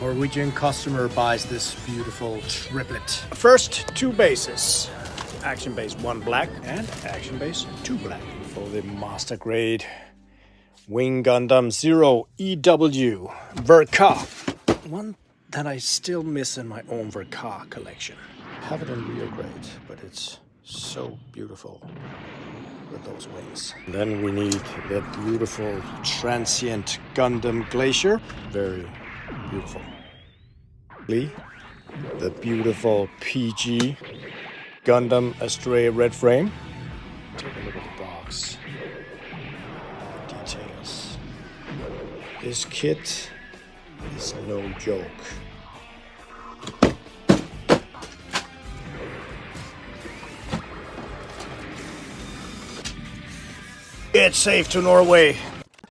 Norwegian customer buys this beautiful triplet. First, two bases. Action base 1 black and action base 2 black. For the master grade Wing Gundam 0 EW Verka. One that I still miss in my own Verka collection. I have it in real grade, but it's so beautiful with those wings. Then we need the beautiful transient Gundam Glacier. Very beautiful. The beautiful PG Gundam Astray red frame. Take a look at the box. Details. This kit is no joke. It's safe to Norway.